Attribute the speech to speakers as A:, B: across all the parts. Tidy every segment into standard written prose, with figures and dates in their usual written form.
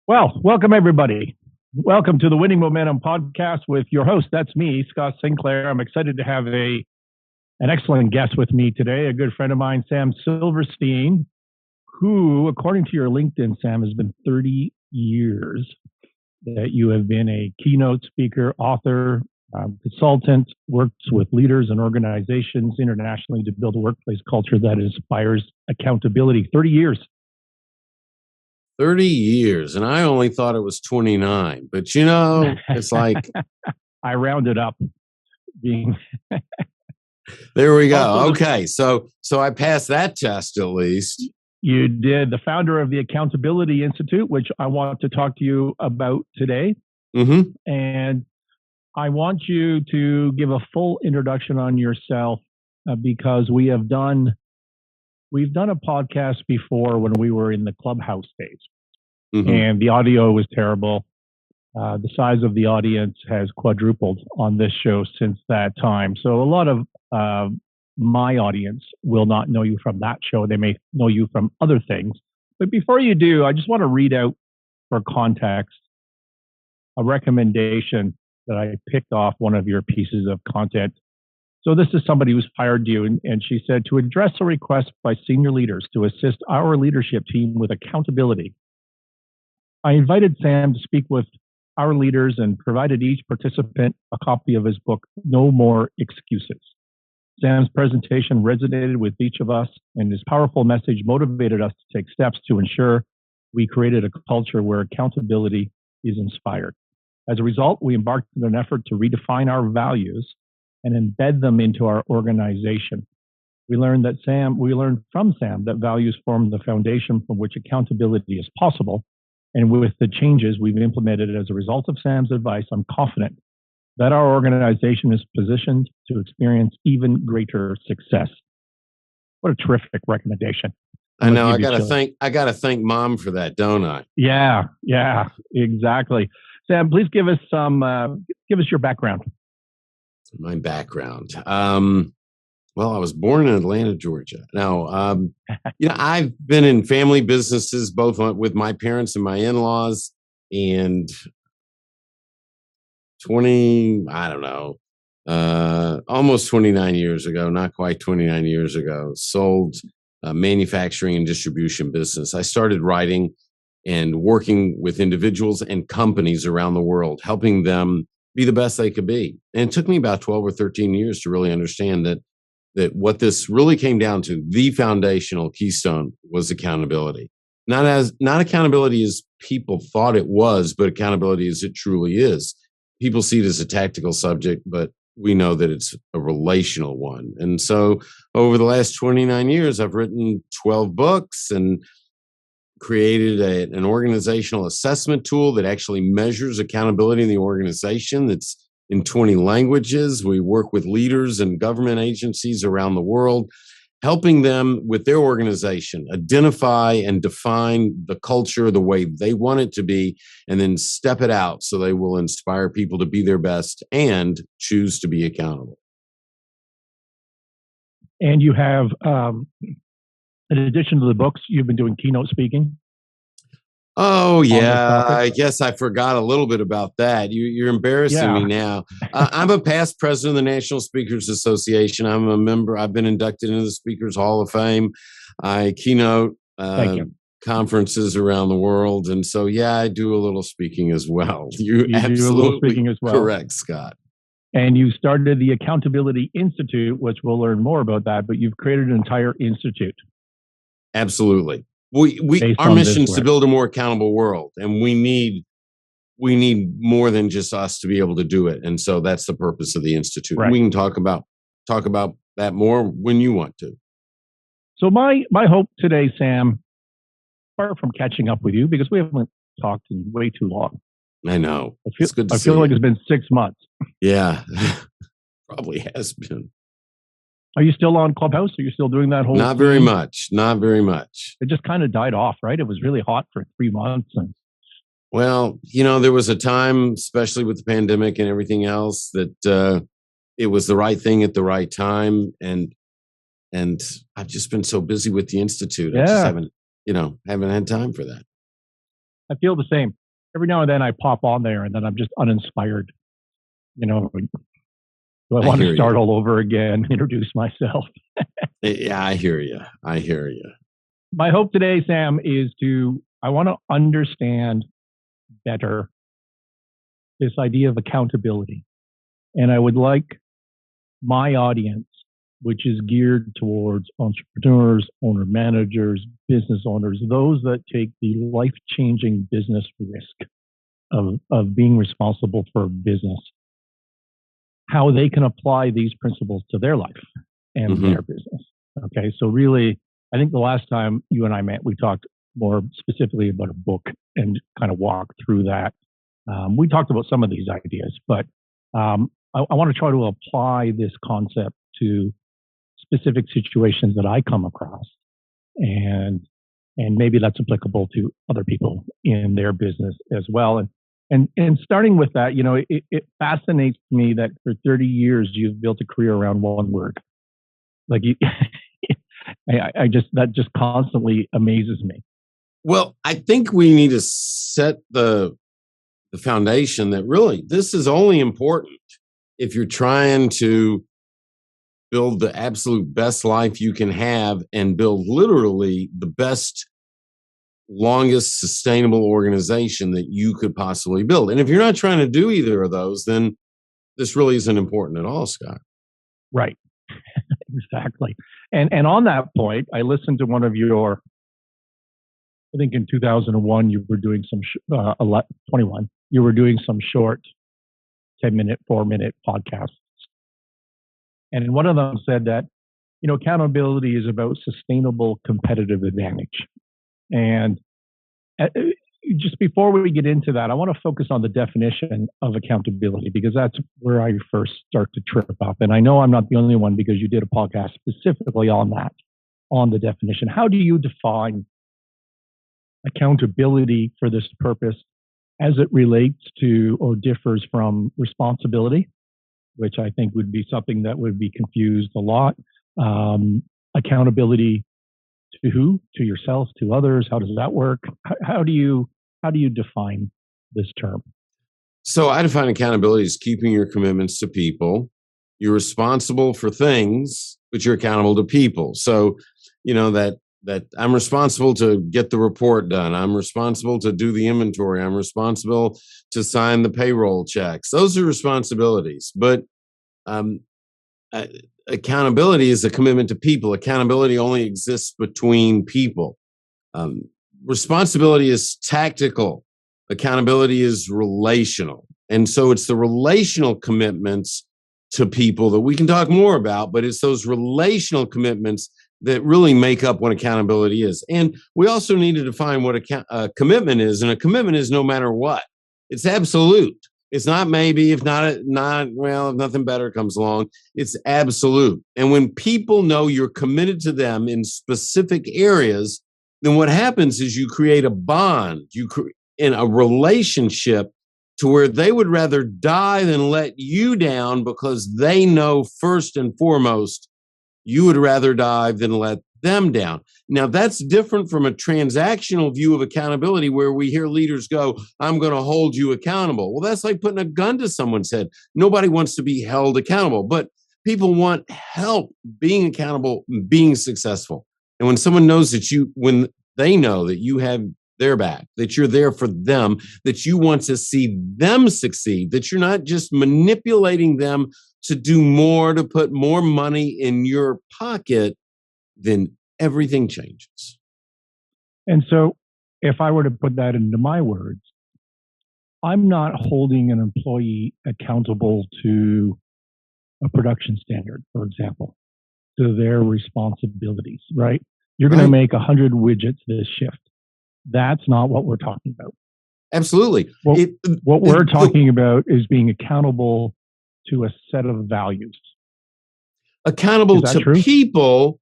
A: Well, welcome everybody. Welcome to the Winning Momentum podcast with your host. That's me, Scott Sinclair. I'm excited to have an excellent guest with me today, a good friend of mine, Sam Silverstein, who, according to your LinkedIn, Sam, has been 30 years that you have been a keynote speaker, author, consultant, works with leaders and organizations internationally to build a workplace culture that inspires accountability. 30 years.
B: 30 years, and I only thought it was 29. But it's like
A: I rounded up. Being
B: there we go. Okay, so I passed that test at least.
A: You did. The founder of the Accountability Institute, which I want to talk to you about today.
B: Mm-hmm.
A: And I want you to give a full introduction on yourself because we've done a podcast before when we were in the Clubhouse days. Mm-hmm. And the audio was terrible. The size of the audience has quadrupled on this show since that time. So a lot of my audience will not know you from that show. They may know you from other things. But before you do, I just want to read out for context a recommendation that I picked off one of your pieces of content. So this is somebody who's hired you, and she said, to address a request by senior leaders to assist our leadership team with accountability, I invited Sam to speak with our leaders and provided each participant a copy of his book, No More Excuses. Sam's presentation resonated with each of us, and his powerful message motivated us to take steps to ensure we created a culture where accountability is inspired. As a result, we embarked on an effort to redefine our values and embed them into our organization. We learned from Sam that values form the foundation from which accountability is possible. And with the changes we've implemented as a result of Sam's advice, I'm confident that our organization is positioned to experience even greater success. What a terrific recommendation.
B: I know. I gotta thank Mom for that, don't I?
A: Yeah, exactly. Sam, please give us your background.
B: My background. Well, I was born in Atlanta, Georgia. Now, I've been in family businesses, both with my parents and my in-laws, and almost 29 years ago, not quite 29 years ago, sold a manufacturing and distribution business. I started writing and working with individuals and companies around the world, helping them be the best they could be. And it took me about 12 or 13 years to really understand that what this really came down to, the foundational keystone, was accountability. Not accountability as people thought it was, but accountability as it truly is. People see it as a tactical subject, but we know that it's a relational one. And so over the last 29 years, I've written 12 books and created an organizational assessment tool that actually measures accountability in the organization. That's in 20 languages. We work with leaders and government agencies around the world, helping them with their organization identify and define the culture the way they want it to be, and then step it out so they will inspire people to be their best and choose to be accountable.
A: And you have, in addition to the books, you've been doing keynote speaking.
B: Oh, yeah. I guess I forgot a little bit about that. You're embarrassing me now. I'm a past president of the National Speakers Association. I'm a member. I've been inducted into the Speakers Hall of Fame. I keynote conferences around the world. And so, I do a little speaking as well. You
A: do a little speaking as well.
B: Correct, Scott.
A: And you started the Accountability Institute, which we'll learn more about that, but you've created an entire institute.
B: Absolutely. Our mission is to build a more accountable world, and we need more than just us to be able to do it. And so that's the purpose of the Institute. Right. We can talk about that more when you want to.
A: So my hope today, Sam, apart from catching up with you, because we haven't talked in way too long.
B: I know.
A: I feel like it's been 6 months.
B: Yeah, probably has been.
A: Are you still on Clubhouse? Are you still doing that whole
B: Not very much. Not very much.
A: It just kind of died off, right? It was really hot for 3 months.
B: Well, there was a time, especially with the pandemic and everything else, that it was the right thing at the right time. And I've just been so busy with the Institute. I just haven't had time for that.
A: I feel the same. Every now and then I pop on there and then I'm just uninspired. You know, do I want to start all over again, introduce myself?
B: Yeah, I hear you. I hear you.
A: My hope today, Sam, is I want to understand better this idea of accountability. And I would like my audience, which is geared towards entrepreneurs, owner managers, business owners, those that take the life-changing business risk of being responsible for a business, how they can apply these principles to their life and their business. Okay, so really, I think the last time you and I met, we talked more specifically about a book and kind of walked through that. We talked about some of these ideas, but I want to try to apply this concept to specific situations that I come across, and maybe that's applicable to other people in their business as well. And starting with that, you know, it fascinates me that for 30 years you've built a career around one word. Like that just constantly amazes me.
B: Well, I think we need to set the foundation that really this is only important if you're trying to build the absolute best life you can have and build literally the best, longest sustainable organization that you could possibly build. And if you're not trying to do either of those, then this really isn't important at all, Scott.
A: Right. Exactly. And on that point, I listened to one of your, I think in 2001, you were doing some, 21, you were doing some short 10-minute, 4-minute podcasts. And one of them said that, you know, accountability is about sustainable competitive advantage. And just before we get into that, I want to focus on the definition of accountability, because that's where I first start to trip up. And I know I'm not the only one, because you did a podcast specifically on that, on the definition. How do you define accountability for this purpose as it relates to or differs from responsibility, which I think would be something that would be confused a lot? Accountability to who? To yourself, to others? How does that work? How do you define this term?
B: So I define accountability as keeping your commitments to people. You're responsible for things, but you're accountable to people. So, you know, that I'm responsible to get the report done. I'm responsible to do the inventory. I'm responsible to sign the payroll checks. Those are responsibilities. But accountability is a commitment to people. Accountability only exists between people. Responsibility is tactical. Accountability is relational. And so it's the relational commitments to people that we can talk more about, but it's those relational commitments that really make up what accountability is. And we also need to define what a commitment is. And a commitment is no matter what. It's absolute. It's not maybe, if well, if nothing better comes along, it's absolute. And when people know you're committed to them in specific areas, then what happens is you create a bond, in a relationship to where they would rather die than let you down, because they know first and foremost, you would rather die than let them down. Now, that's different from a transactional view of accountability, where we hear leaders go, I'm going to hold you accountable. Well, that's like putting a gun to someone's head. Nobody wants to be held accountable, but people want help being accountable, being successful. And when someone knows when they know that you have their back, that you're there for them, that you want to see them succeed, that you're not just manipulating them to do more, to put more money in your pocket, then everything changes.
A: And so if I were to put that into my words, I'm not holding an employee accountable to a production standard, for example, to their responsibilities, right? You're going to make 100 widgets this shift. That's not what we're talking about.
B: Absolutely.
A: What we're talking about is being accountable to a set of values.
B: Accountable to people.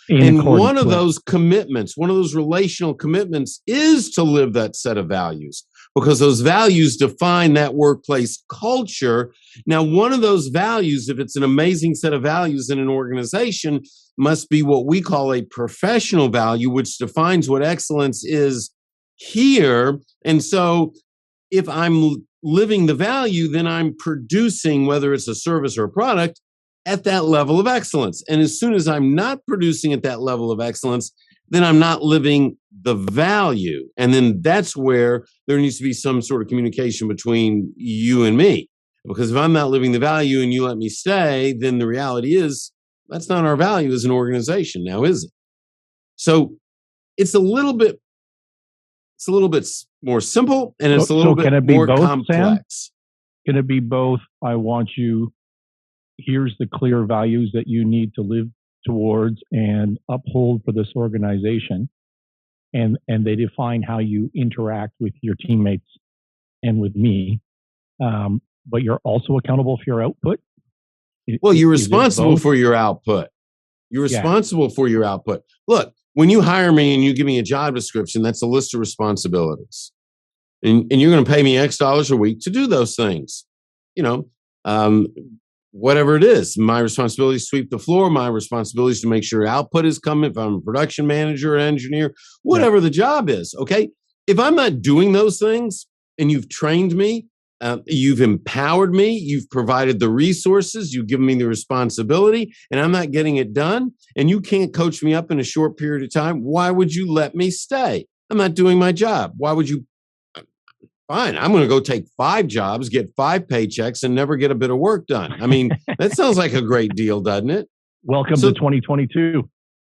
B: And one of those commitments, one of those relational commitments is to live that set of values. because those values define that workplace culture. Now, one of those values, if it's an amazing set of values in an organization, must be what we call a professional value, which defines what excellence is here. And so if I'm living the value, then I'm producing, whether it's a service or a product, at that level of excellence. And as soon as I'm not producing at that level of excellence, then I'm not living the value. And then that's where there needs to be some sort of communication between you and me. Because if I'm not living the value and you let me stay, then the reality is that's not our value as an organization now, is it? So it's a little bit more simple, and it's a little bit more complex. Sam?
A: Can it be both? I want you, here's the clear values that you need to live towards and uphold for this organization. And they define how you interact with your teammates and with me. But you're also accountable for your output.
B: Well, you're responsible for your output. You're responsible for your output. Look, when you hire me and you give me a job description, that's a list of responsibilities. And you're going to pay me X dollars a week to do those things. Whatever it is, my responsibility is to sweep the floor. My responsibility is to make sure output is coming. If I'm a production manager or engineer, whatever the job is, okay? If I'm not doing those things and you've trained me, you've empowered me, you've provided the resources, you've given me the responsibility, and I'm not getting it done, and you can't coach me up in a short period of time, why would you let me stay? I'm not doing my job. Why would you? Fine, I'm going to go take 5 jobs, get 5 paychecks, and never get a bit of work done. I mean, that sounds like a great deal, doesn't it?
A: Welcome to 2022.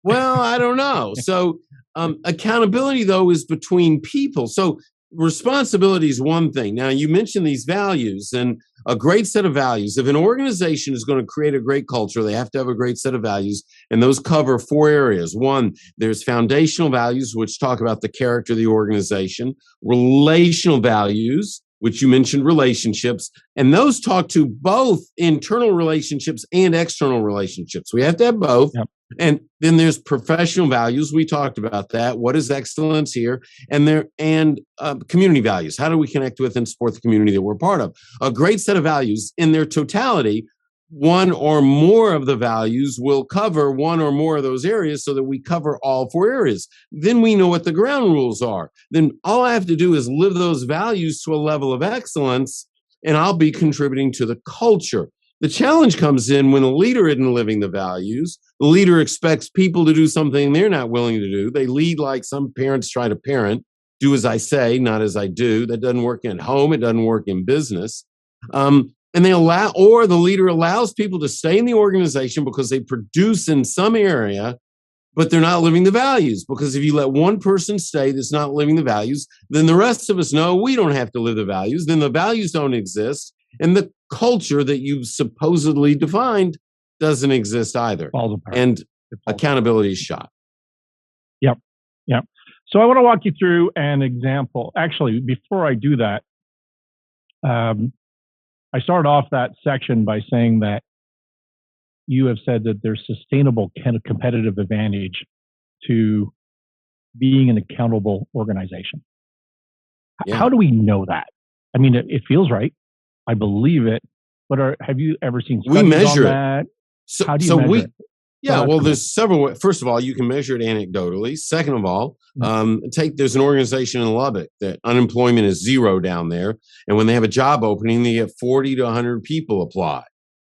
B: Well, I don't know. So accountability, though, is between people. So responsibility is one thing. Now, you mentioned these values, and a great set of values. If an organization is going to create a great culture, they have to have a great set of values, and those cover 4 areas. One, there's foundational values, which talk about the character of the organization. Relational values, which you mentioned relationships, and those talk to both internal relationships and external relationships. We have to have both. Yep. And then there's professional values. We talked about that. What is excellence here? And community values. How do we connect with and support the community that we're part of? A great set of values in their totality. One or more of the values will cover one or more of those areas so that we cover all 4 areas. Then we know what the ground rules are. Then all I have to do is live those values to a level of excellence, and I'll be contributing to the culture. The challenge comes in when the leader isn't living the values. The leader expects people to do something they're not willing to do. They lead like some parents try to parent, do as I say, not as I do. That doesn't work at home. It doesn't work in business. And the leader allows people to stay in the organization because they produce in some area, but they're not living the values. Because if you let one person stay that's not living the values, then the rest of us know we don't have to live the values. Then the values don't exist. And the culture that you've supposedly defined doesn't exist either. And accountability is shot.
A: Yep. So I want to walk you through an example. Actually, before I do that, I started off that section by saying that you have said that there's sustainable kind of competitive advantage to being an accountable organization. Yeah. How do we know that? I mean, it feels right. I believe it. But have you ever seen studies
B: we measure
A: on that?
B: So,
A: how do you measure it?
B: Yeah, well, there's several ways. First of all, you can measure it anecdotally. Second of all, there's an organization in Lubbock that unemployment is 0 down there. And when they have a job opening, they get 40 to 100 people apply.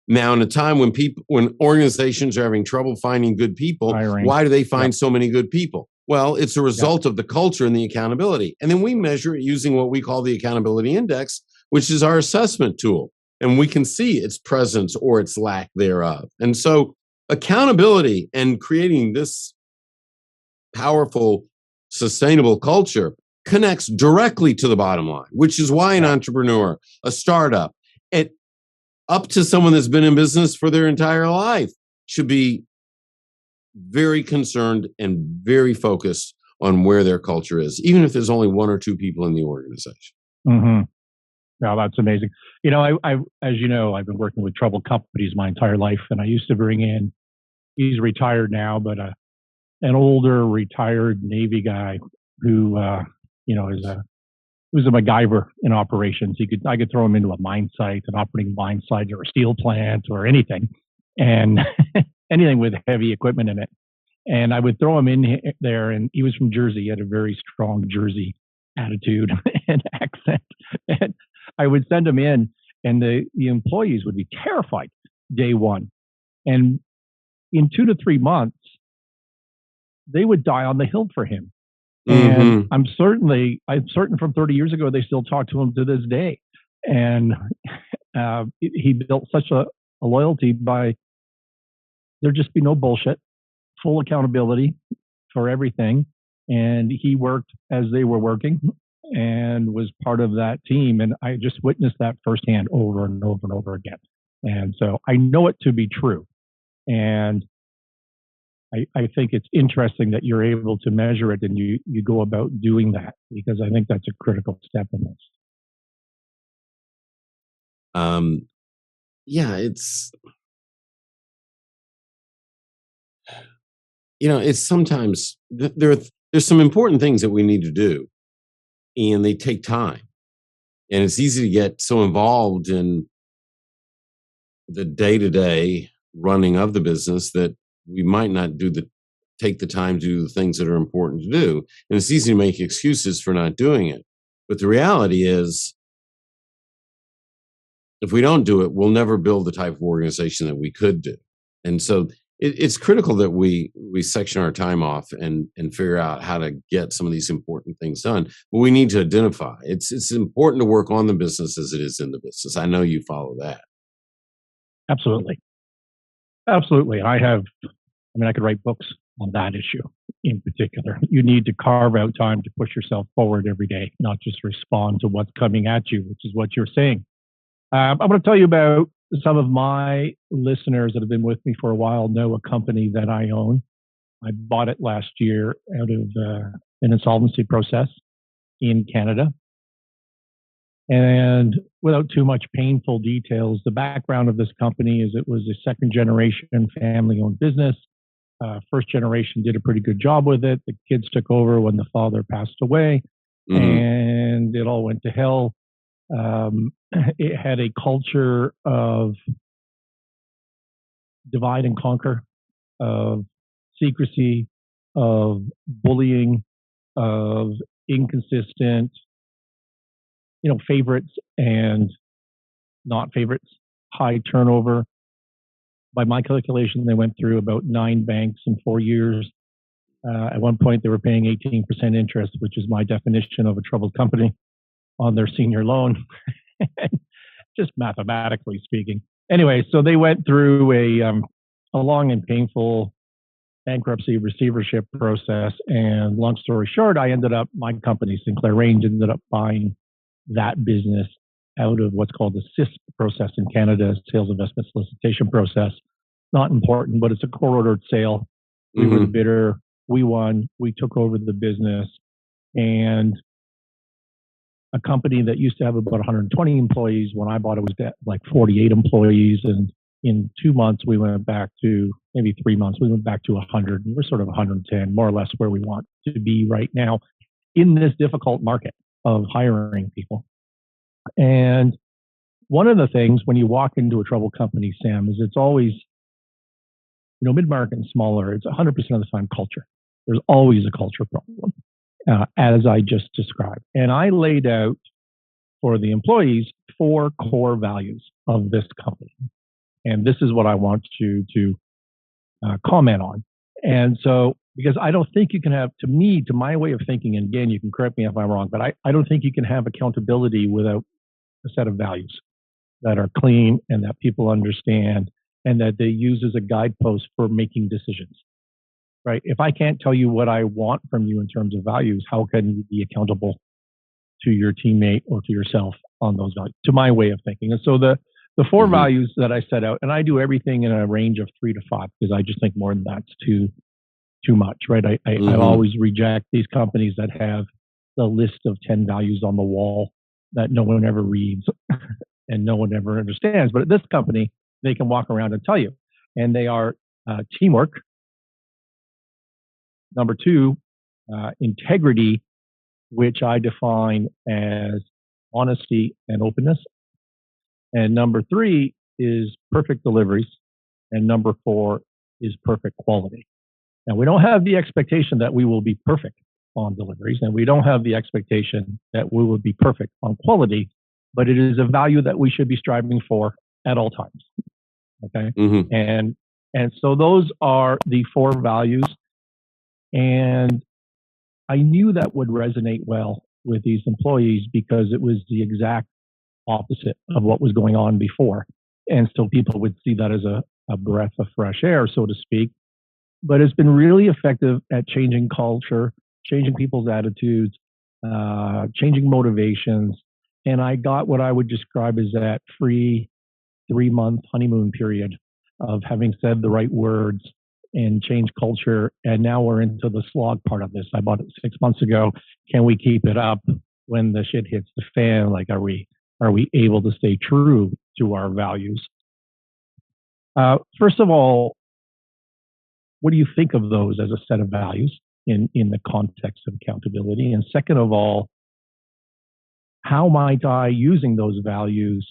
B: Now, in a time when organizations are having trouble finding good people, why do they find so many good people? Well, it's a result of the culture and the accountability. And then we measure it using what we call the accountability index, which is our assessment tool. And we can see its presence or its lack thereof. And so accountability and creating this powerful, sustainable culture connects directly to the bottom line, which is why an entrepreneur, a startup, up to someone that's been in business for their entire life should be very concerned and very focused on where their culture is, even if there's only 1 or 2 people in the organization.
A: Mm-hmm. Yeah, that's amazing. As you know, I've been working with troubled companies my entire life, and I used to bring in, he's retired now, but an older retired Navy guy who, is a was a MacGyver in operations. I could throw him into a mine site, an operating mine site, or a steel plant, or anything, and anything with heavy equipment in it. And I would throw him in there, and he was from Jersey. He had a very strong Jersey attitude and accent. And I would send him in, and the employees would be terrified day one. And in 2 to 3 months, they would die on the hill for him. And I'm certain from 30 years ago, they still talk to him to this day. And he built such a loyalty by there just be no bullshit, full accountability for everything. And he worked as they were working and was part of that team. And I just witnessed that firsthand over and over and over again. And so I know it to be true. And I think it's interesting that you're able to measure it and you go about doing that, because I think that's a critical step in this.
B: Yeah, it's sometimes there's some important things that we need to do, and they take time, and it's easy to get so involved in the day-to-day running of the business that we might not take the time to do the things that are important to do. And it's easy to make excuses for not doing it. But the reality is, if we don't do it, we'll never build the type of organization that we could do. And so it's critical that we section our time off and figure out how to get some of these important things done. But we need to identify. It's important to work on the business as it is in the business. I know you follow that.
A: Absolutely. I could write books on that issue in particular. You need to carve out time to push yourself forward every day, not just respond to what's coming at you, which is what you're saying. I'm going to tell you about some of my listeners that have been with me for a while know a company that I own. I bought it last year out of an insolvency process in Canada. And without too much painful details, the background of this company is it was a second generation family owned business. First generation did a pretty good job with it. The kids took over when the father passed away, and it all went to hell. It had a culture of divide and conquer, of secrecy, of bullying, of inconsistent, favorites and not favorites, high turnover. By my calculation, they went through about 9 banks in 4 years. At one point, they were paying 18% interest, which is my definition of a troubled company, on their senior loan, just mathematically speaking. Anyway, so they went through a long and painful bankruptcy receivership process. And long story short, my company, Sinclair Range, ended up buying that business out of what's called the CISP process in Canada, Sales Investment Solicitation Process. Not important, but it's a court-ordered sale. We were the bidder. We won. We took over the business. And a company that used to have about 120 employees, when I bought it, was at like 48 employees. And in 2 months, we went back to, maybe 3 months, we went back to 100. And we're sort of 110, more or less where we want to be right now in this difficult market of hiring people. And one of the things when you walk into a troubled company, Sam, is it's always, mid-market and smaller, it's 100% of the time culture. There's always a culture problem, as I just described. And I laid out for the employees 4 core values of this company. And this is what I want you to comment on. And so, because I don't think you can have, to my way of thinking, and again, you can correct me if I'm wrong, but I don't think you can have accountability without a set of values that are clean and that people understand and that they use as a guidepost for making decisions, right? If I can't tell you what I want from you in terms of values, how can you be accountable to your teammate or to yourself on those values, to my way of thinking? And so the 4 values that I set out, and I do everything in a range of 3 to 5, because I just think more than that's too much, right? I always reject these companies that have the list of 10 values on the wall that no one ever reads and no one ever understands. But at this company, they can walk around and tell you. And they are teamwork. Number 2, integrity. which I define as honesty and openness. And number 3 is perfect deliveries. And number 4 is perfect quality. Now, we don't have the expectation that we will be perfect on deliveries, and we don't have the expectation that we will be perfect on quality, but it is a value that we should be striving for at all times. Okay.
B: Mm-hmm.
A: And so those are the 4 values. And I knew that would resonate well with these employees because it was the exact opposite of what was going on before. And so people would see that as a breath of fresh air, so to speak. But it's been really effective at changing culture, changing people's attitudes, changing motivations. And I got what I would describe as that free 3-month honeymoon period of having said the right words and changed culture. And now we're into the slog part of this. I bought it 6 months ago. Can we keep it up when the shit hits the fan? Like, are we able to stay true to our values? First of all, what do you think of those as a set of values in the context of accountability? And second of all, how might I, using those values,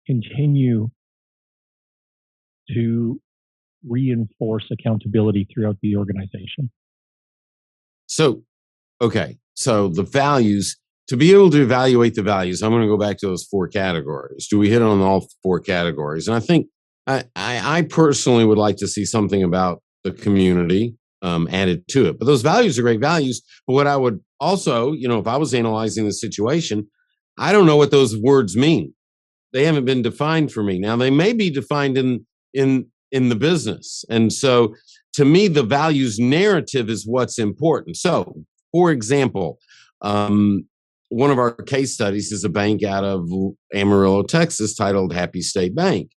A: continue to reinforce accountability throughout the organization?
B: So, okay. So the values, to be able to evaluate the values, I'm going to go back to those 4 categories. Do we hit on all 4 categories? And I think I personally would like to see something about the community added to it. But those values are great values. But what I would also, if I was analyzing the situation, I don't know what those words mean. They haven't been defined for me. Now, they may be defined in the business. And so to me, the values narrative is what's important. So, for example, one of our case studies is a bank out of Amarillo, Texas, titled Happy State Bank.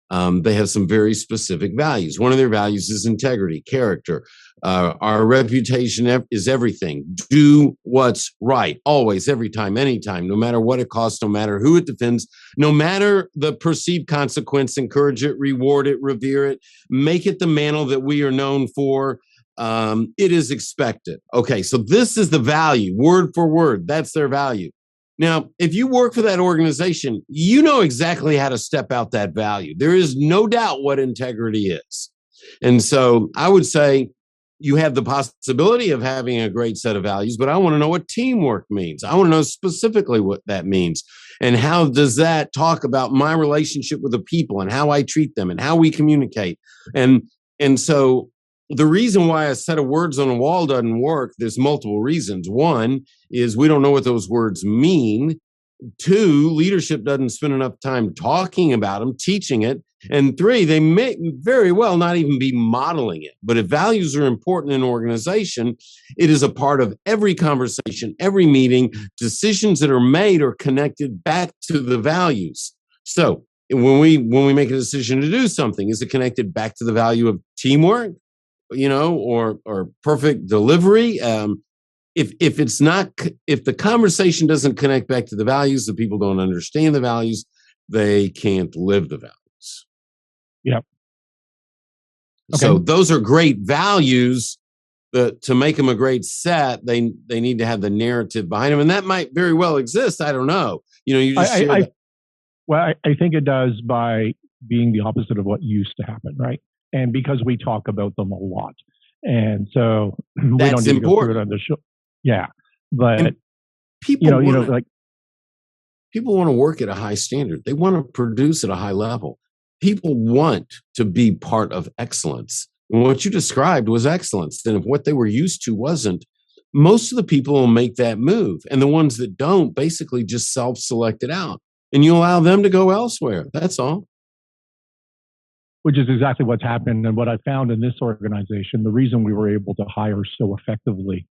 B: They have some very specific values. One of their values is integrity, character. Our reputation is everything. Do what's right, always, every time, anytime, no matter what it costs, no matter who it defends, no matter the perceived consequence. Encourage it, reward it, revere it, make it the mantle that we are known for. It is expected. Okay, so this is the value, word for word. That's their value. Now, if you work for that organization, you know exactly how to step out that value. There is no doubt what integrity is. And so I would say you have the possibility of having a great set of values, but I want to know what teamwork means. I want to know specifically what that means. And how does that talk about my relationship with the people and how I treat them and how we communicate? And so the reason why a set of words on a wall doesn't work, there's multiple reasons. One is we don't know what those words mean. 2, leadership doesn't spend enough time talking about them, teaching it. And 3, they may very well not even be modeling it. But if values are important in an organization, it is a part of every conversation, every meeting. Decisions that are made are connected back to the values. So when we make a decision to do something, is it connected back to the value of teamwork? Or perfect delivery. If the conversation doesn't connect back to the values, the people don't understand the values, they can't live the values.
A: Yep. Okay.
B: So those are great values. To make them a great set, they need to have the narrative behind them, and that might very well exist. I don't know. You just share that.
A: Well, I think it does by being the opposite of what used to happen, right? And because we talk about them a lot. And so we don't need to go through it on the show. Yeah. But
B: and people want to work at a high standard. They want to produce at a high level. People want to be part of excellence. And what you described was excellence. And if what they were used to wasn't, most of the people will make that move. And the ones that don't basically just self-select it out. And you allow them to go elsewhere. That's all.
A: Which is exactly what's happened. And what I found in this organization, the reason we were able to hire so effectively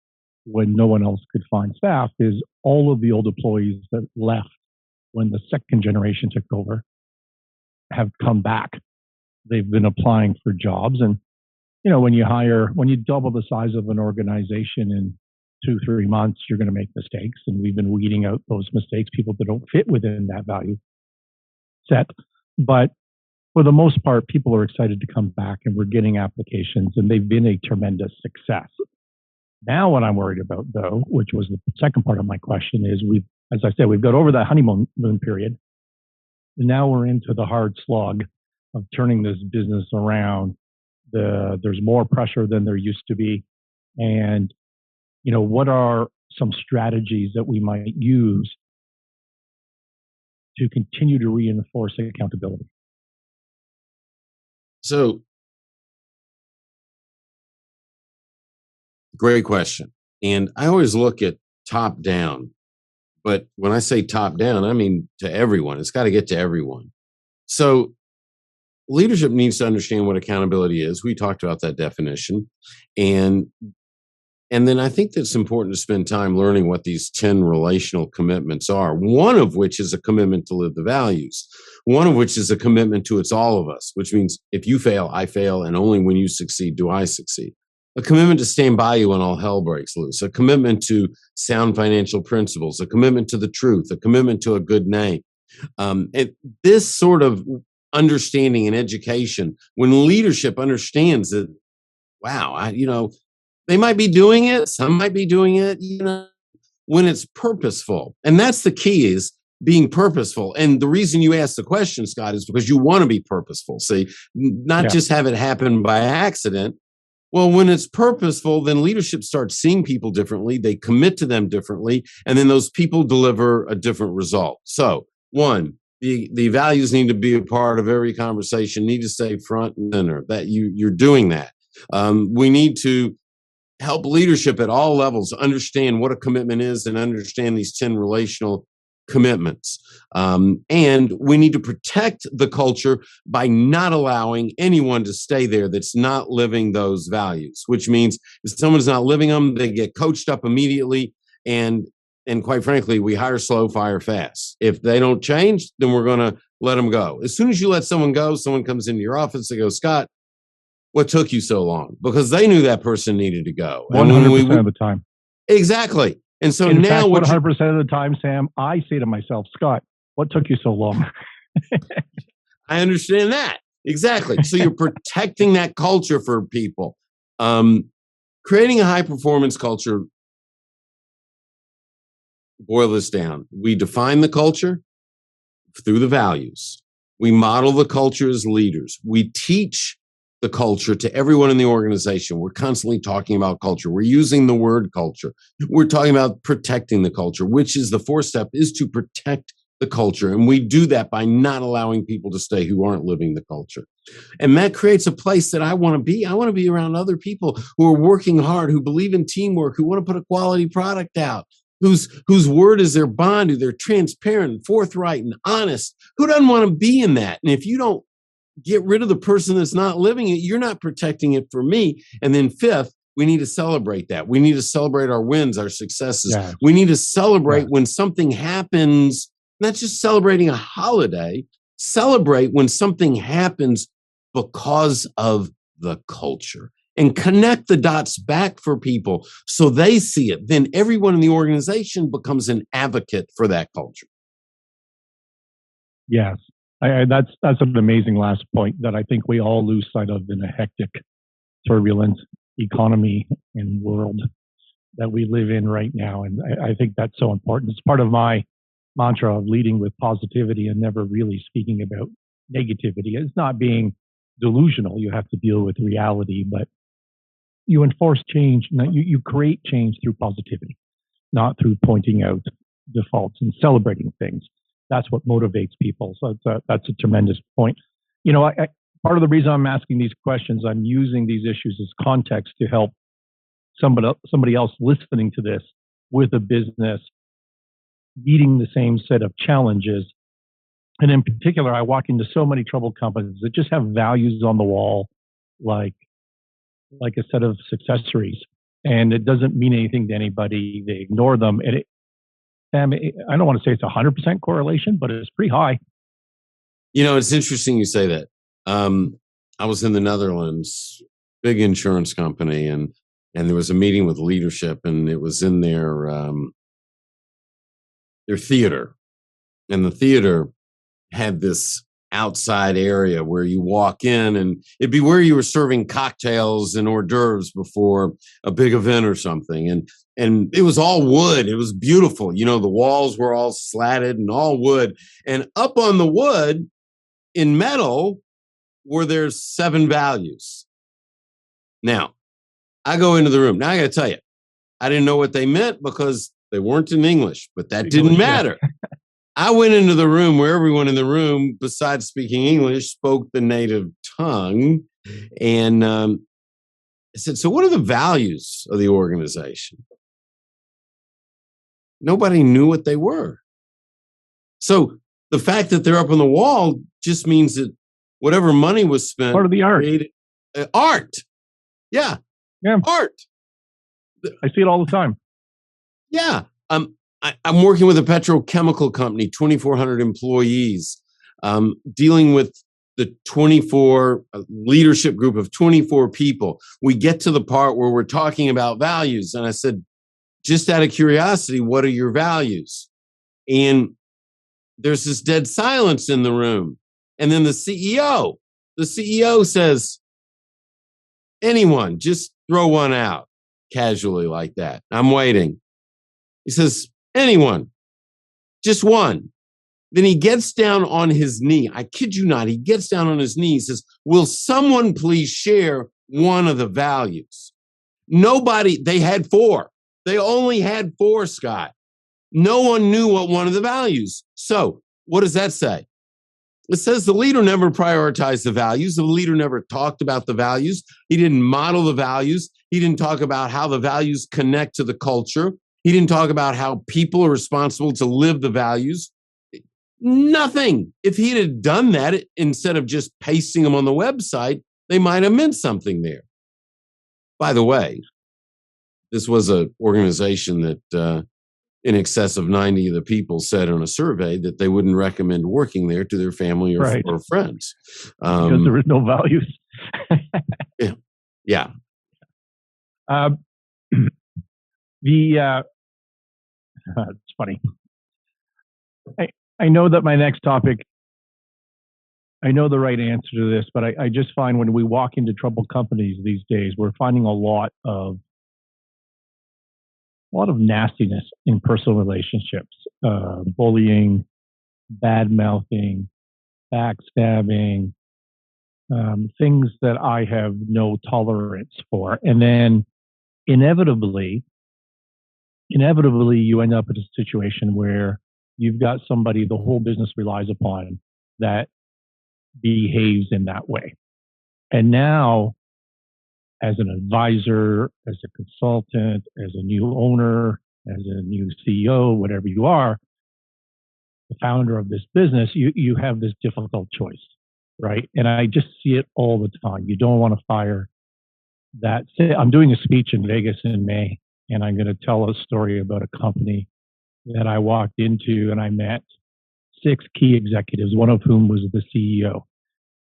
A: when no one else could find staff is all of the old employees that left when the second generation took over have come back. They've been applying for jobs. And, when you double the size of an organization in 2-3 months, you're going to make mistakes. And we've been weeding out those mistakes, people that don't fit within that value set. But for the most part, people are excited to come back, and we're getting applications, and they've been a tremendous success. Now, what I'm worried about, though, which was the second part of my question, is as I said, we've got over that honeymoon period. And now we're into the hard slog of turning this business around. There's more pressure than there used to be. And, what are some strategies that we might use to continue to reinforce accountability?
B: So, great question. And I always look at top down. But when I say top down, I mean to everyone. It's got to get to everyone. So leadership needs to understand what accountability is. We talked about that definition. And then I think that's important to spend time learning what these 10 relational commitments are. One of which is a commitment to live the values. One of which is a commitment to it's all of us, which means if you fail, I fail, and only when you succeed do I succeed. A commitment to stand by you when all hell breaks loose. A commitment to sound financial principles. A commitment to the truth. A commitment to a good name. And this sort of understanding and education, when leadership understands that, wow, they might be doing it, some might be doing it, when it's purposeful. And that's the key, is being purposeful. And the reason you ask the question, Scott, is because you want to be purposeful. See, not just have it happen by accident. Well, when it's purposeful, then leadership starts seeing people differently. They commit to them differently. And then those people deliver a different result. So, one, the values need to be a part of every conversation, need to stay front and center, that you're doing that. We need to help leadership at all levels understand what a commitment is and understand these 10 relational commitments. And we need to protect the culture by not allowing anyone to stay there that's not living those values, which means if someone's not living them, they get coached up immediately. And quite frankly, we hire slow, fire fast. If they don't change, then we're going to let them go. As soon as you let someone go, someone comes into your office, they go, Scott, what took you so long? Because they knew that person needed to go.
A: 100% of the time.
B: Exactly. And so
A: in
B: now,
A: fact, 100% of the time, Sam, I say to myself, Scott, what took you so long?
B: I understand that. Exactly. So you're protecting that culture for people. Creating a high performance culture, boil this down. We define the culture through the values. We model the culture as leaders. We teach the culture to everyone in the organization. We're constantly talking about culture. We're using the word culture. We're talking about protecting the culture, which is the fourth step, is to protect the culture. And we do that by not allowing people to stay who aren't living the culture. And that creates a place that I want to be. I want to be around other people who are working hard, who believe in teamwork, who want to put a quality product out, whose word is their bond, who they're transparent, forthright, and honest. Who doesn't want to be in that? And if you don't get rid of the person that's not living it, you're not protecting it for me. And then fifth, we need to celebrate that. We need to celebrate our wins, our successes.
A: Yes.
B: We need to celebrate when something happens, not just celebrating a holiday, celebrate when something happens because of the culture, and connect the dots back for people so they see it. Then everyone in the organization becomes an advocate for that culture.
A: Yes. That's an amazing last point that I think we all lose sight of in a hectic, turbulent economy and world that we live in right now. And I think that's so important. It's part of my mantra of leading with positivity and never really speaking about negativity. It's not being delusional. You have to deal with reality, but you enforce change. You create change through positivity, not through pointing out defaults and celebrating things. That's what motivates people. So that's a tremendous point. Part of the reason I'm asking these questions, I'm using these issues as context to help somebody else listening to this with a business meeting the same set of challenges. And in particular, I walk into so many troubled companies that just have values on the wall, like a set of accessories, and it doesn't mean anything to anybody. They ignore them. And I don't want to say it's 100% correlation, but it's pretty high.
B: It's interesting you say that. I was in the Netherlands, big insurance company, and there was a meeting with leadership, and it was in their theater, and the theater had this outside area where you walk in, and it'd be where you were serving cocktails and hors d'oeuvres before a big event or something. And it was all wood. It was beautiful. You know, the walls were all slatted and all wood. And up on the wood in metal were there 7 values. Now, I go into the room. Now I got to tell you, I didn't know what they meant because they weren't in English, but that didn't matter. I went into the room where everyone in the room, besides speaking English, spoke the native tongue. And I said, so what are the values of the organization? Nobody knew what they were. So the fact that they're up on the wall just means that whatever money was spent.
A: Part of the art.
B: Art. Yeah. Art.
A: I see it all the time.
B: Yeah. I'm working with a petrochemical company, 2,400 employees, dealing with the 24 leadership group of 24 people. We get to the part where we're talking about values. And I said, just out of curiosity, what are your values? And there's this dead silence in the room. And then the CEO says, anyone, just throw one out casually like that. I'm waiting. He says, anyone, just one. Then he gets down on his knee. I kid you not. He gets down on his knee. He says, will someone please share one of the values? Nobody, they had 4. They only had 4, Scott. No one knew what one of the values. So what does that say? It says the leader never prioritized the values. The leader never talked about the values. He didn't model the values. He didn't talk about how the values connect to the culture. He didn't talk about how people are responsible to live the values. Nothing. If he had done that, instead of just pasting them on the website, they might have meant something there. By the way, this was an organization that in excess of 90 of the people said on a survey that they wouldn't recommend working there to their family or friends.
A: Because there was no values.
B: Yeah.
A: It's funny. I know that my next topic, I know the right answer to this, but I just find when we walk into troubled companies these days, we're finding a lot of nastiness in personal relationships, bullying, bad-mouthing, backstabbing, things that I have no tolerance for. And then inevitably, you end up in a situation where you've got somebody the whole business relies upon that behaves in that way. And now, as an advisor, as a consultant, as a new owner, as a new CEO, whatever you are, the founder of this business, you have this difficult choice, right? And I just see it all the time. You don't want to fire that. I'm doing a speech in Vegas in May, and I'm going to tell a story about a company that I walked into, and I met 6 key executives, one of whom was the CEO,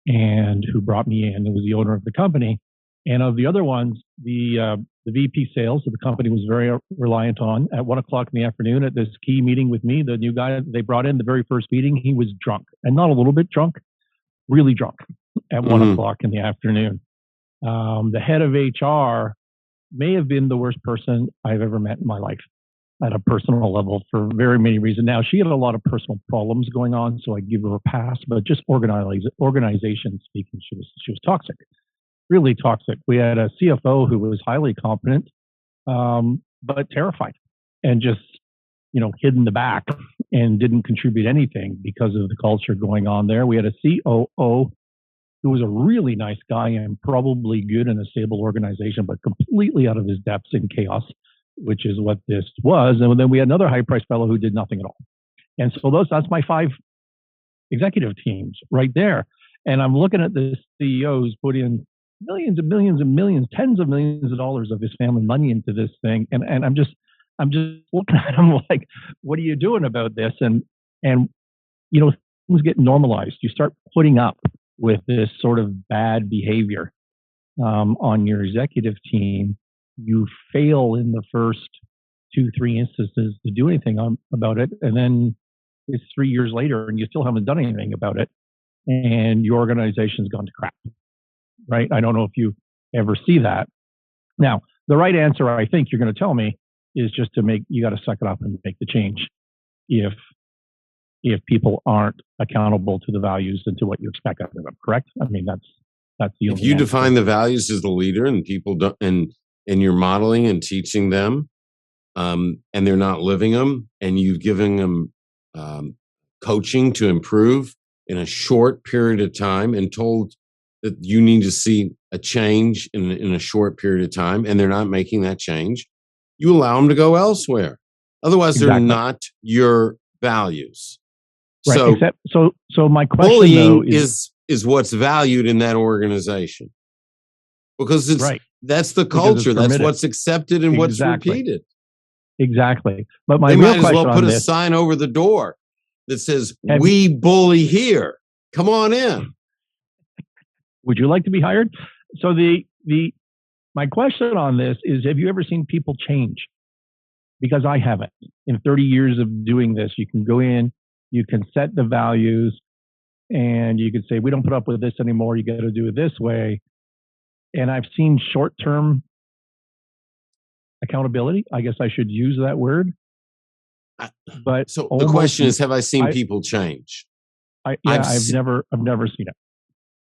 A: and who brought me in. It was the owner of the company. And of the other ones, the VP sales of the company was very reliant on. At 1:00 in the afternoon at this key meeting with me, the new guy that they brought in the very first meeting, he was drunk, and not a little bit drunk, really drunk at 1:00 in the afternoon. The head of HR may have been the worst person I've ever met in my life at a personal level for very many reasons. Now, she had a lot of personal problems going on, so I give her a pass, but just organization speaking, she was toxic. Really toxic. We had a CFO who was highly competent, but terrified and just, hid in the back and didn't contribute anything because of the culture going on there. We had a COO who was a really nice guy and probably good in a stable organization, but completely out of his depths in chaos, which is what this was. And then we had another high-priced fellow who did nothing at all. And so that's my 5 executive teams right there. And I'm looking at this CEO who's put in millions and millions and millions, tens of millions of dollars of his family money into this thing. And I'm just looking at him like, what are you doing about this? And things get normalized. You start putting up with this sort of bad behavior on your executive team. You fail in the first 2-3 instances to do anything about it. And then it's 3 years later and you still haven't done anything about it. and your organization's gone to crap, right? I don't know if you ever see that. Now, the right answer, I think you're going to tell me, is just you got to suck it up and make the change if people aren't accountable to the values and to what you expect of them, correct? I mean, that's the
B: If
A: only
B: you
A: answer.
B: define the values as the leader and people don't, and you're modeling and teaching them, and they're not living them, and you've given them coaching to improve in a short period of time and told that you need to see a change in a short period of time, and they're not making that change, you allow them to go elsewhere. Otherwise, they're
A: Exactly.
B: not your values.
A: Right. So my question
B: bullying
A: though
B: is what's valued in that organization, because that's the culture, that's what's accepted and what's repeated.
A: Exactly. But my
B: they
A: real
B: might as well
A: question
B: put
A: on
B: a
A: this,
B: sign over the door that says, "We bully here. Come on in."
A: Would you like to be hired? So my question on this is, have you ever seen people change? Because I haven't. In 30 years of doing this, you can go in, you can set the values, and you can say, we don't put up with this anymore. You got to do it this way. And I've seen short-term accountability. I guess I should use that word. But
B: so the question is, have I seen people change?
A: I've never seen it.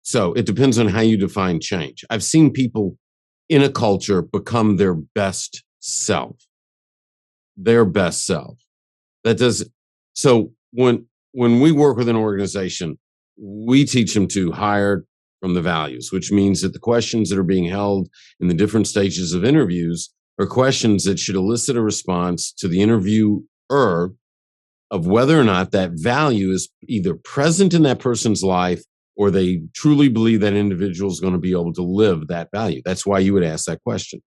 B: So it depends on how you define change. I've seen people in a culture become their best self. Their best self. So when we work with an organization, we teach them to hire from the values, which means that the questions that are being held in the different stages of interviews are questions that should elicit a response to the interviewer of whether or not that value is either present in that person's life or they truly believe that individual is going to be able to live that value. That's why you would ask that question.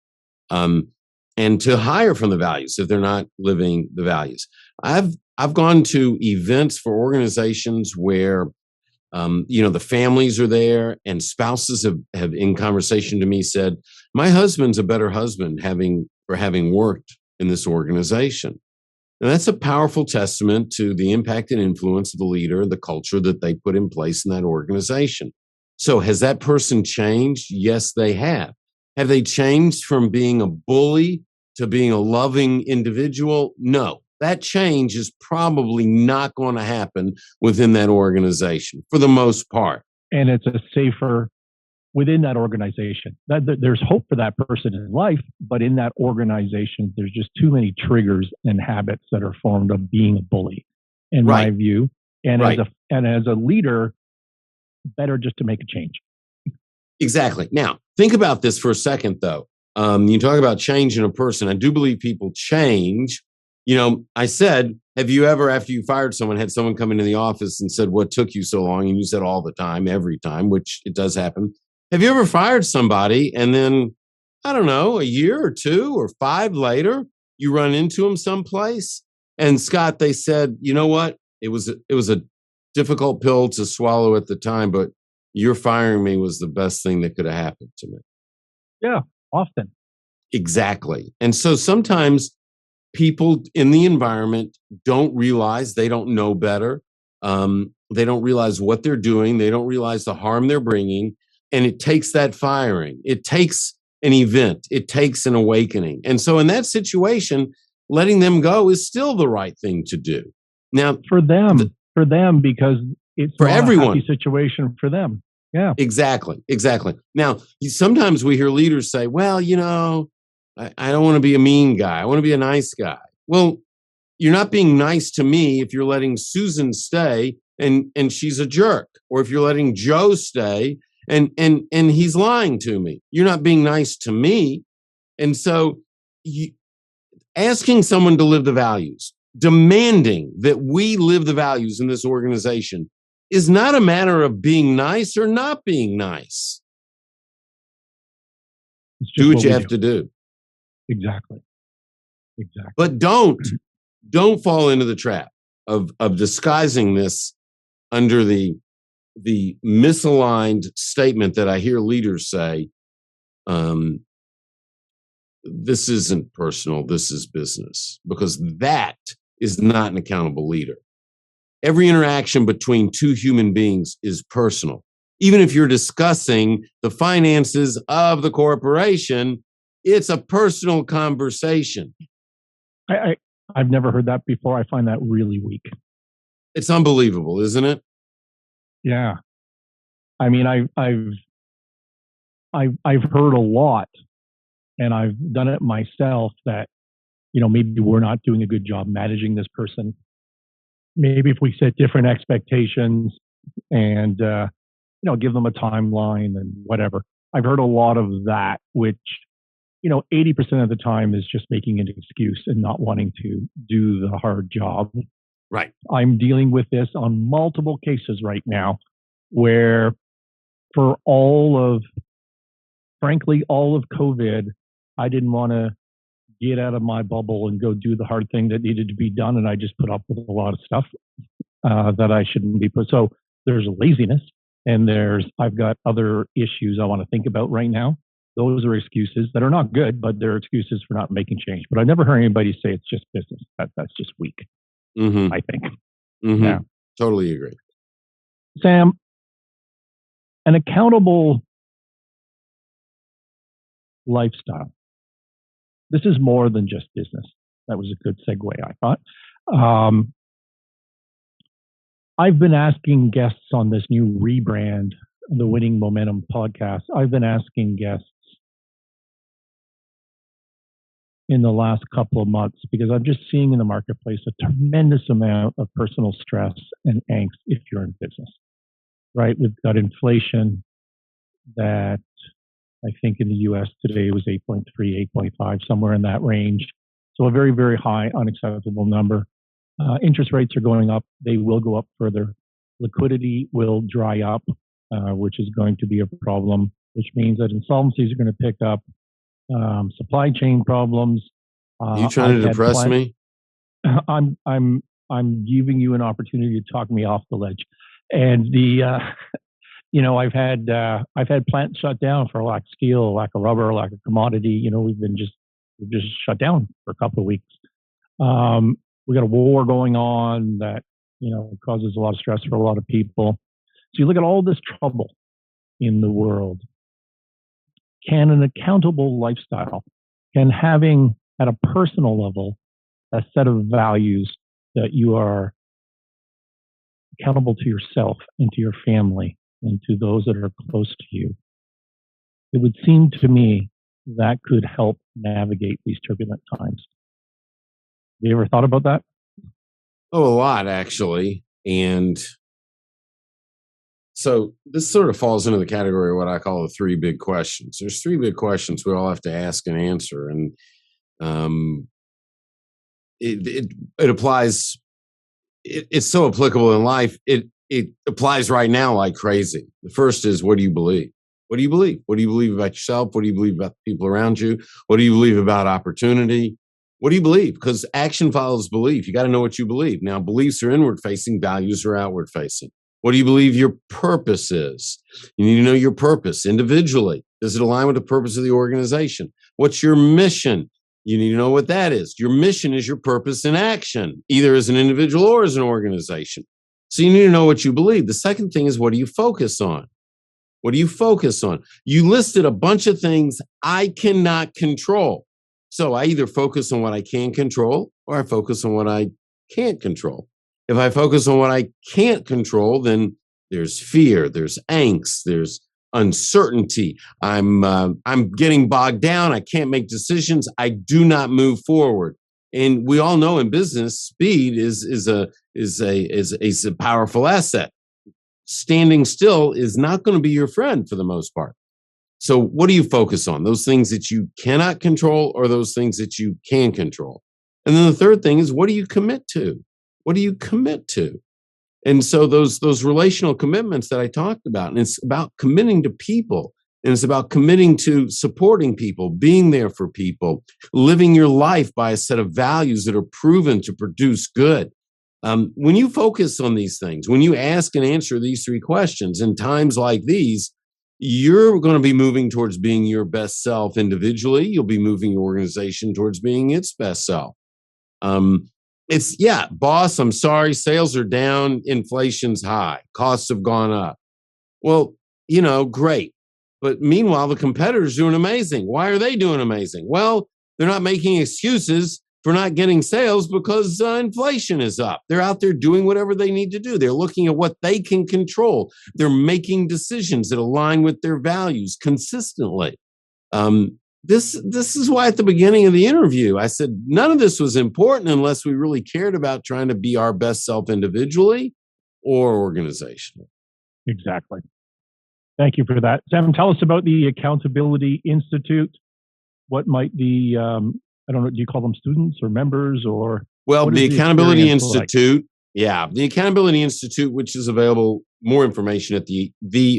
B: And to hire from the values if they're not living the values. I've gone to events for organizations where the families are there and spouses have in conversation to me said, my husband's a better husband for having worked in this organization. And that's a powerful testament to the impact and influence of the leader, the culture that they put in place in that organization. So has that person changed? Yes, they have. Have they changed from being a bully to being a loving individual? No. That change is probably not going to happen within that organization for the most part.
A: And it's a safer within that organization. There's hope for that person in life, but in that organization, there's just too many triggers and habits that are formed of being a bully, in my view. And as a leader, better just to make a change.
B: Exactly. Now, think about this for a second, though. You talk about change in a person. I do believe people change. I said, have you ever, after you fired someone, had someone come into the office and said, what took you so long? And you said all the time, every time, which it does happen. Have you ever fired somebody and then, I don't know, a year or 2 or 5 later, you run into them someplace? And Scott, they said, you know what? It was a difficult pill to swallow at the time, but your firing me was the best thing that could have happened to me.
A: Yeah, often.
B: Exactly. And so sometimes people in the environment don't realize, they don't know better. They don't realize what they're doing. They don't realize the harm they're bringing. And it takes that firing. It takes an event. It takes an awakening. And so in that situation, letting them go is still the right thing to do. Now,
A: for them, because it's
B: for
A: not
B: everyone.
A: A happy situation for them. Yeah,
B: exactly. Now, sometimes we hear leaders say, well, I don't want to be a mean guy. I want to be a nice guy. Well, you're not being nice to me if you're letting Susan stay and she's a jerk, or if you're letting Joe stay and he's lying to me. You're not being nice to me. And so asking someone to live the values, demanding that we live the values in this organization is not a matter of being nice or not being nice. Do what you have to do.
A: Exactly.
B: But don't fall into the trap of disguising this under the misaligned statement that I hear leaders say, this isn't personal, this is business, because that is not an accountable leader. Every interaction between two human beings is personal. Even if you're discussing the finances of the corporation, it's a personal conversation.
A: I've never heard that before. I find that really weak.
B: It's unbelievable, isn't it?
A: Yeah. I mean, I've heard a lot, and I've done it myself, that, maybe we're not doing a good job managing this person. Maybe if we set different expectations and, give them a timeline and whatever. I've heard a lot of that, which, 80% of the time is just making an excuse and not wanting to do the hard job.
B: Right.
A: I'm dealing with this on multiple cases right now where, for frankly, all of COVID, I didn't want to get out of my bubble and go do the hard thing that needed to be done. And I just put up with a lot of stuff that I shouldn't be put. So there's laziness, and I've got other issues I want to think about right now. Those are excuses that are not good, but they're excuses for not making change. But I've never heard anybody say it's just business. That's just weak, I think.
B: Mm-hmm.
A: Yeah.
B: Totally agree.
A: Sam, an accountable lifestyle. This is more than just business. That was a good segue, I thought. I've been asking guests on this new rebrand, the Winning Momentum podcast. I've been asking guests in the last couple of months, because I'm just seeing in the marketplace a tremendous amount of personal stress and angst if you're in business, right? We've got inflation that I think in the US today was 8.3, 8.5, somewhere in that range. So a very, very high, unacceptable number. Interest rates are going up. They will go up further. Liquidity will dry up, which is going to be a problem, which means that insolvencies are going to pick up. Supply chain problems.
B: Are you trying to depress me?
A: I'm giving you an opportunity to talk me off the ledge. And I've had plants shut down for lack of steel, lack of rubber, lack of commodity. We've just shut down for a couple of weeks. We got a war going on that, causes a lot of stress for a lot of people. So you look at all this trouble in the world. Can an accountable lifestyle, can having at a personal level a set of values that you are accountable to yourself and to your family and to those that are close to you, it would seem to me that could help navigate these turbulent times. Have you ever thought about that?
B: Oh, a lot, actually. And so this sort of falls into the category of what I call the three big questions. There's three big questions we all have to ask and answer. And it applies, it's so applicable in life. It applies right now like crazy. The first is, what do you believe? What do you believe? What do you believe about yourself? What do you believe about the people around you? What do you believe about opportunity? What do you believe? Because action follows belief. You got to know what you believe. Now, beliefs are inward facing, values are outward facing. What do you believe your purpose is? You need to know your purpose individually. Does it align with the purpose of the organization? What's your mission? You need to know what that is. Your mission is your purpose in action, either as an individual or as an organization. So you need to know what you believe. The second thing is, what do you focus on? What do you focus on? You listed a bunch of things I cannot control. So I either focus on what I can control or I focus on what I can't control. If I focus on what I can't control, then there's fear, there's angst, there's uncertainty. I'm getting bogged down. I can't make decisions. I do not move forward. And we all know in business, speed is a powerful asset. Standing still is not going to be your friend for the most part. So what do you focus on? Those things that you cannot control or those things that you can control? And then the third thing is, what do you commit to? What do you commit to? And so those relational commitments that I talked about, and it's about committing to people, and it's about committing to supporting people, being there for people, living your life by a set of values that are proven to produce good. When you focus on these things, when you ask and answer these three questions in times like these, you're going to be moving towards being your best self individually. You'll be moving your organization towards being its best self. And It's, yeah, boss, I'm sorry, sales are down, inflation's high, costs have gone up. Well, great. But meanwhile, the competitor's doing amazing. Why are they doing amazing? Well, they're not making excuses for not getting sales because inflation is up. They're out there doing whatever they need to do. They're looking at what they can control. They're making decisions that align with their values consistently. This is why at the beginning of the interview, I said none of this was important unless we really cared about trying to be our best self individually or organizationally.
A: Exactly. Thank you for that. Sam, tell us about the Accountability Institute. What might the, I don't know, do you call them students or members or?
B: Well, the Accountability Institute,
A: like?
B: The Accountability Institute, which is available, more information at the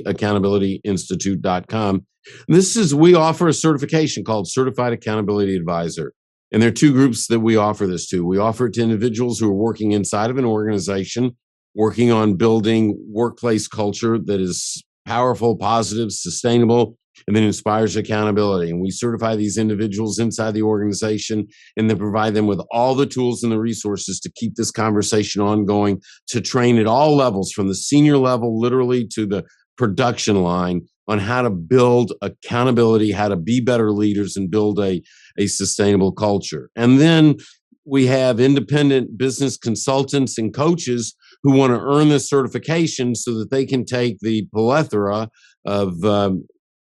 B: accountabilityinstitute.com. We offer a certification called Certified Accountability Advisor. And there are two groups that we offer this to. We offer it to individuals who are working inside of an organization, working on building workplace culture that is powerful, positive, sustainable, and then inspires accountability. And we certify these individuals inside the organization and then provide them with all the tools and the resources to keep this conversation ongoing, to train at all levels, from the senior level, literally, to the production line, on how to build accountability, how to be better leaders and build a sustainable culture. And then we have independent business consultants and coaches who want to earn this certification so that they can take the plethora of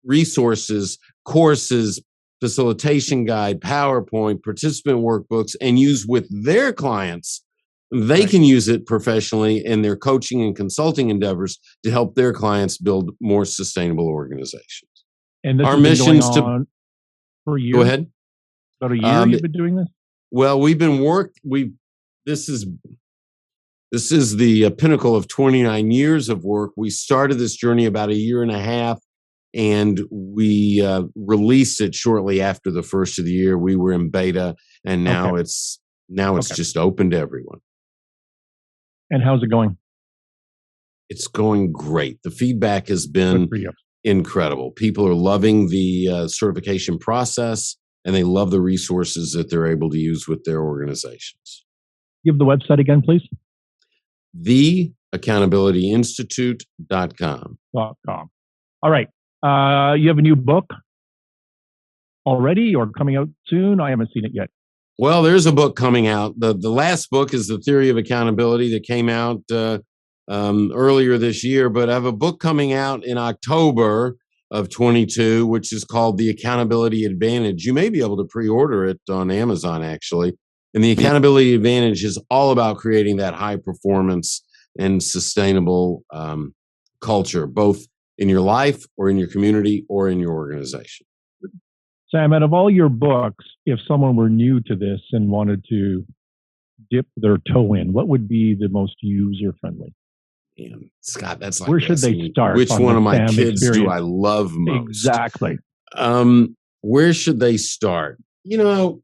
B: resources, courses, facilitation guide, PowerPoint, participant workbooks, and use with their clients. They can use it professionally in their coaching and consulting endeavors to help their clients build more sustainable organizations.
A: And this
B: our
A: has
B: mission
A: been
B: is
A: going on for a year.
B: Go ahead.
A: About a year you've been doing this?
B: Well, this is the pinnacle of 29 years of work. We started this journey about a year and a half, and we released it shortly after the first of the year. We were in beta, and now it's just open to everyone.
A: And how's it going?
B: It's going great. The feedback has been incredible. People are loving the certification process, and they love the resources that they're able to use with their organizations.
A: Give the website again, please.
B: theaccountabilityinstitute.com.
A: All right. You have a new book already or coming out soon? I haven't seen it yet.
B: Well, there's a book coming out. The last book is The Theory of Accountability that came out earlier this year, but I have a book coming out in October of 22, which is called The Accountability Advantage. You may be able to pre-order it on Amazon, actually. And the Accountability Advantage is all about creating that high performance and sustainable culture, both in your life or in your community or in your organization.
A: Sam, out of all your books, if someone were new to this and wanted to dip their toe in, what would be the most user-friendly?
B: And Scott, that's like
A: where should they start?
B: Which one of my kids do I love most?
A: Exactly.
B: Where should they start? I'm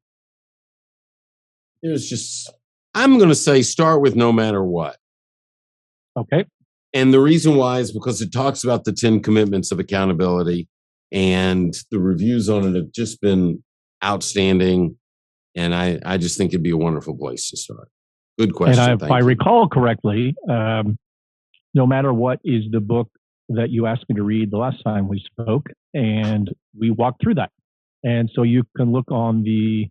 B: going to say start with No Matter What.
A: Okay.
B: And the reason why is because it talks about the 10 commitments of accountability, and the reviews on it have just been outstanding. And I just think it'd be a wonderful place to start. Good question.
A: And if I recall correctly, No Matter What is the book that you asked me to read the last time we spoke, and we walked through that. And so you can look on the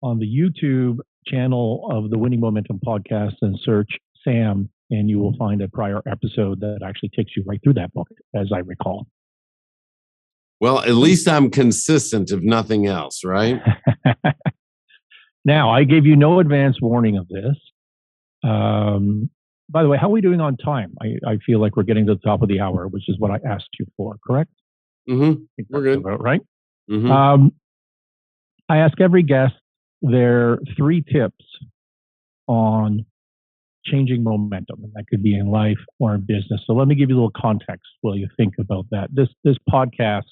A: YouTube channel of the Winning Momentum podcast and search Sam, and you will find a prior episode that actually takes you right through that book, as I recall.
B: Well, at least I'm consistent, if nothing else, right?
A: Now, I gave you no advance warning of this. By the way, how are we doing on time? I feel like we're getting to the top of the hour, which is what I asked you for, correct?
B: Mm-hmm. We're good.
A: About right?
B: Mm-hmm.
A: I ask every guest their 3 tips on changing momentum, and that could be in life or in business. So let me give you a little context while you think about that. This podcast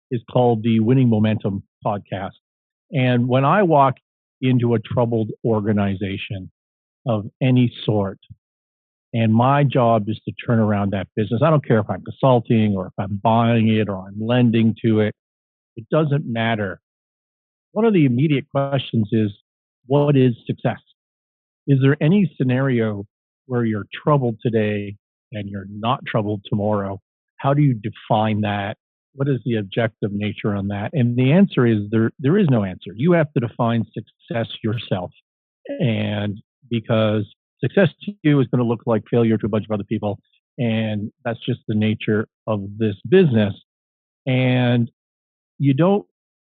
A: is called the Winning Momentum Podcast. And when I walk into a troubled organization of any sort, and my job is to turn around that business, I don't care if I'm consulting or if I'm buying it or I'm lending to it, it doesn't matter. One of the immediate questions is, what is success? Is there any scenario where you're troubled today and you're not troubled tomorrow? How do you define that? What is the objective nature on that? And the answer is there is no answer. You have to define success yourself. And because success to you is going to look like failure to a bunch of other people. And that's just the nature of this business. And you don't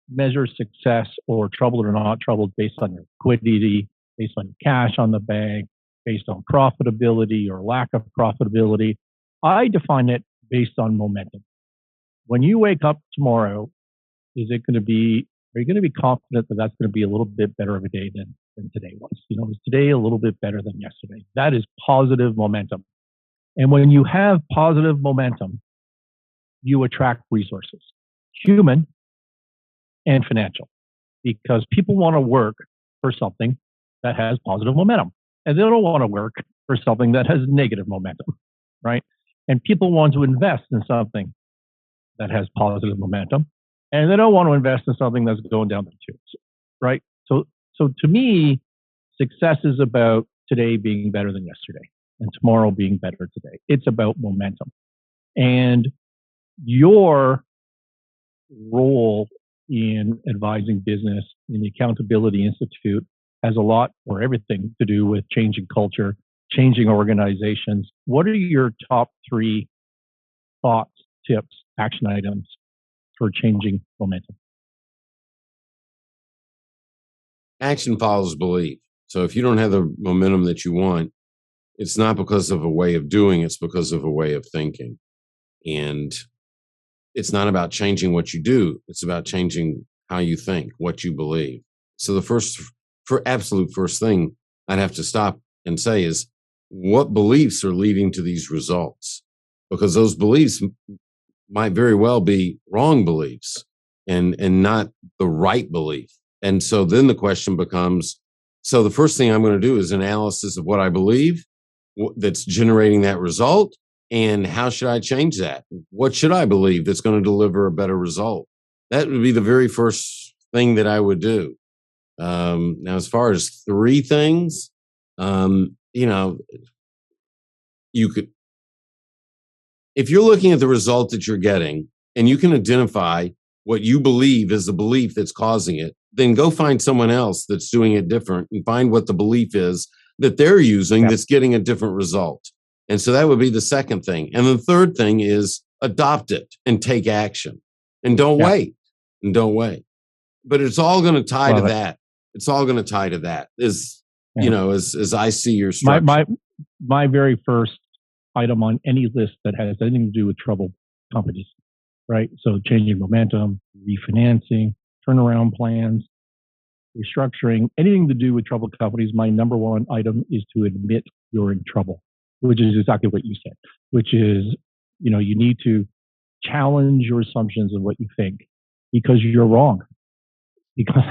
A: measure success or troubled or not troubled based on your liquidity, based on cash on the bank, based on profitability or lack of profitability. I define it based on momentum. When you wake up tomorrow, are you going to be confident that that's going to be a little bit better of a day than today was? Is today a little bit better than yesterday? That is positive momentum. And when you have positive momentum, you attract resources, human and financial, because people want to work for something that has positive momentum, and they don't want to work for something that has negative momentum, right? And people want to invest in something that has positive momentum, and they don't want to invest in something that's going down the tubes, right? So to me, success is about today being better than yesterday and tomorrow being better today. It's about momentum. And your role in advising business in the Accountability Institute has a lot or everything to do with changing culture, changing organizations. What are your top 3 thoughts, tips, action items for changing momentum?
B: Action follows belief. So if you don't have the momentum that you want, it's not because of a way of doing, it's because of a way of thinking. And it's not about changing what you do. It's about changing how you think, what you believe. So the absolute first thing I'd have to stop and say is, what beliefs are leading to these results? Because those beliefs might very well be wrong beliefs and not the right belief. And so then the question becomes, so the first thing I'm going to do is analysis of what I believe that's generating that result. And how should I change that? What should I believe that's going to deliver a better result? That would be the very first thing that I would do. Now, as far as 3 things, you could, if you're looking at the result that you're getting and you can identify what you believe is the belief that's causing it, then go find someone else that's doing it different and find what the belief is that they're using that's getting a different result. And so that would be the second thing. And the third thing is adopt it and take action and don't wait and don't wait. But it's all going to tie to that. It's all going to tie to that as I see your structure.
A: My very first item on any list that has anything to do with troubled companies, right? So changing momentum, refinancing, turnaround plans, restructuring, anything to do with troubled companies, my number 1 item is to admit you're in trouble, which is exactly what you said, which is, you need to challenge your assumptions of what you think because you're wrong. Because,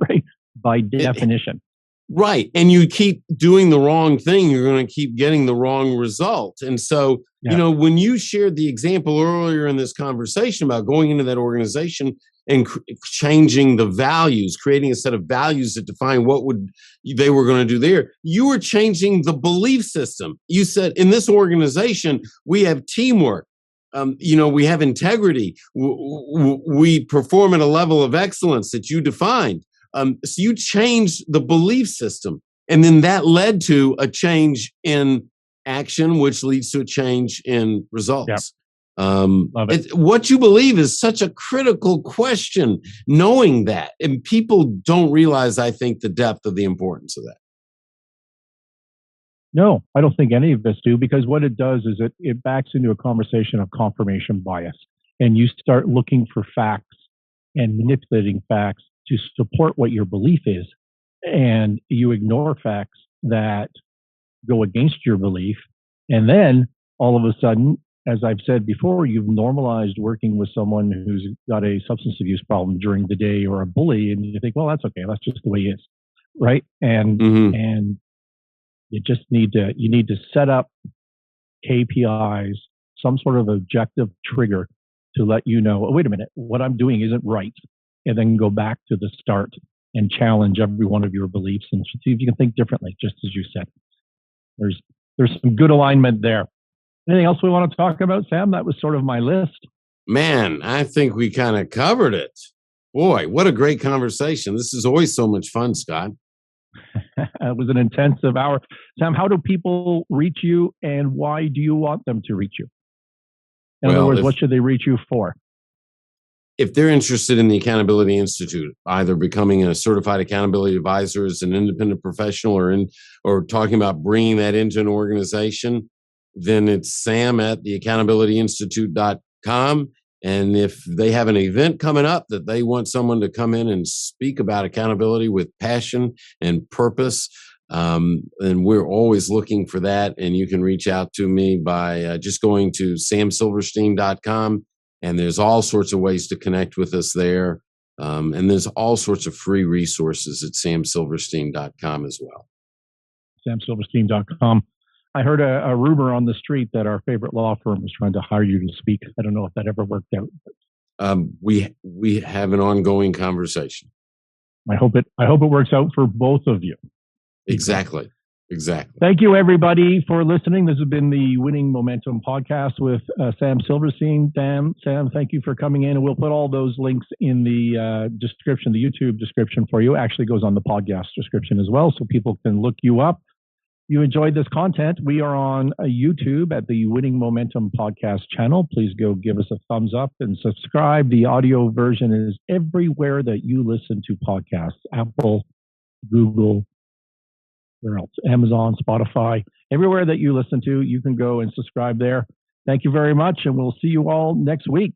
A: right, by definition.
B: Right. And you keep doing the wrong thing, you're going to keep getting the wrong result. And so, when you shared the example earlier in this conversation about going into that organization and changing the values, creating a set of values that define what they were going to do there, you were changing the belief system. You said, in this organization, we have teamwork. We have integrity. We perform at a level of excellence that you defined. So you changed the belief system. And then that led to a change in action, which leads to a change in results.
A: Love it.
B: What you believe is such a critical question, knowing that. And people don't realize, I think, the depth of the importance of that.
A: No, I don't think any of us do, because what it does is it backs into a conversation of confirmation bias. And you start looking for facts and manipulating facts to support what your belief is. And you ignore facts that go against your belief. And then all of a sudden, as I've said before, you've normalized working with someone who's got a substance abuse problem during the day or a bully. And you think, well, that's okay. That's just the way he is. Right. And you just need to set up KPIs, some sort of objective trigger to let you know, oh, wait a minute, what I'm doing isn't right. And then go back to the start and challenge every one of your beliefs and see if you can think differently, just as you said. There's some good alignment there. Anything else we want to talk about, Sam? That was sort of my list.
B: Man, I think we kind of covered it. Boy, what a great conversation. This is always so much fun, Scott.
A: It was an intensive hour. Sam, how do people reach you, and why do you want them to reach you? In other words, what should they reach you for?
B: If they're interested in the Accountability Institute, either becoming a certified accountability advisor as an independent professional or talking about bringing that into an organization, then it's Sam at theaccountabilityinstitute.com. And if they have an event coming up that they want someone to come in and speak about accountability with passion and purpose, then we're always looking for that. And you can reach out to me by just going to samsilverstein.com. And there's all sorts of ways to connect with us there. And there's all sorts of free resources at samsilverstein.com as well.
A: samsilverstein.com. I heard a rumor on the street that our favorite law firm was trying to hire you to speak. I don't know if that ever worked out.
B: We have an ongoing conversation.
A: I hope it works out for both of you.
B: Exactly.
A: Thank you, everybody, for listening. This has been the Winning Momentum podcast with Sam Silverstein. Sam, thank you for coming in. And we'll put all those links in the description, the YouTube description for you. Actually goes on the podcast description as well, so people can look you up. You enjoyed this content. We are on YouTube at the Winning Momentum podcast channel. Please go give us a thumbs up and subscribe. The audio version is everywhere that you listen to podcasts: Apple, Google, where else? Amazon, Spotify, everywhere that you listen to, you can go and subscribe there. Thank you very much, and we'll see you all next week.